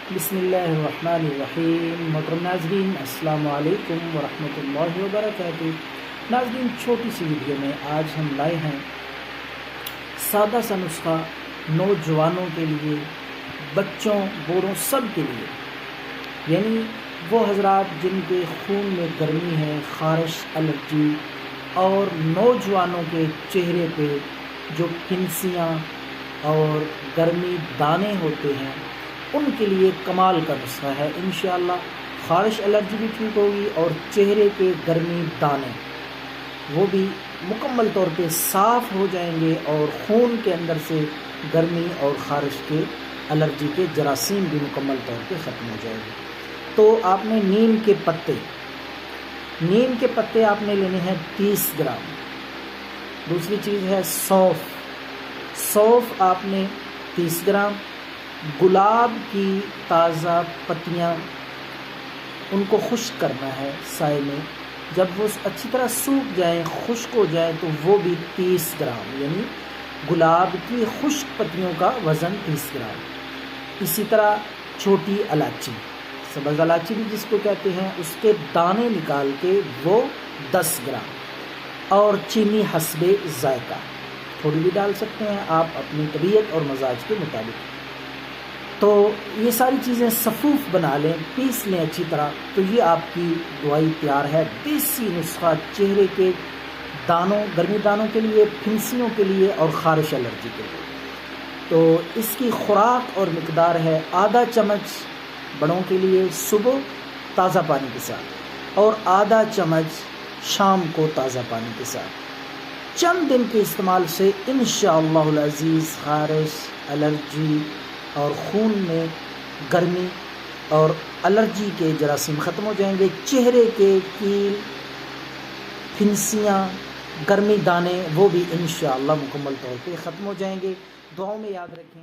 بسم اللہ الرحمن الرحیم۔ محترم ناظرین، السلام علیکم ورحمۃ اللہ وبرکاتہ۔ ناظرین، چھوٹی سی ویڈیو میں آج ہم لائے ہیں سادہ سا نسخہ نوجوانوں کے لیے، بچوں، بوڑھوں، سب کے لیے، یعنی وہ حضرات جن کے خون میں گرمی ہے، خارش، الرجی، اور نوجوانوں کے چہرے پہ جو پھنسیاں اور گرمی دانے ہوتے ہیں، ان کے لیے کمال کا نسخہ ہے۔ انشاءاللہ خارش الرجی بھی ٹھیک ہوگی اور چہرے کے گرمی دانے وہ بھی مکمل طور پہ صاف ہو جائیں گے، اور خون کے اندر سے گرمی اور خارش کے الرجی کے جراثیم بھی مکمل طور پہ ختم ہو جائے گے۔ تو آپ نے نیم کے پتے آپ نے لینے ہیں 30 گرام۔ دوسری چیز ہے سونف آپ نے 30 گرام۔ گلاب کی تازہ پتیاں، ان کو خشک کرنا ہے سائے میں، جب وہ اچھی طرح سوکھ جائیں، خشک ہو جائیں، تو وہ بھی 30 گرام، یعنی گلاب کی خشک پتیوں کا وزن 30 گرام۔ اسی طرح چھوٹی الائچی، سبز الائچی بھی جس کو کہتے ہیں، اس کے دانے نکال کے وہ 10 گرام، اور چینی حسب ذائقہ، تھوڑی بھی ڈال سکتے ہیں آپ اپنی طبیعت اور مزاج کے مطابق۔ تو یہ ساری چیزیں صفوف بنا لیں، پیس لیں اچھی طرح، تو یہ آپ کی دوائی تیار ہے، دیسی نسخہ چہرے کے دانوں، گرمی دانوں کے لیے، پھنسیوں کے لیے اور خارش الرجی کے لیے۔ تو اس کی خوراک اور مقدار ہے آدھا چمچ بڑوں کے لیے صبح تازہ پانی کے ساتھ، اور آدھا چمچ شام کو تازہ پانی کے ساتھ۔ چند دن کے استعمال سے انشاءاللہ العزیز خارش، الرجی اور خون میں گرمی اور الرجی کے جراثیم ختم ہو جائیں گے، چہرے کے کیل، پھنسیاں، گرمی دانے وہ بھی انشاءاللہ مکمل طور پہ ختم ہو جائیں گے۔ دعاؤں میں یاد رکھیں۔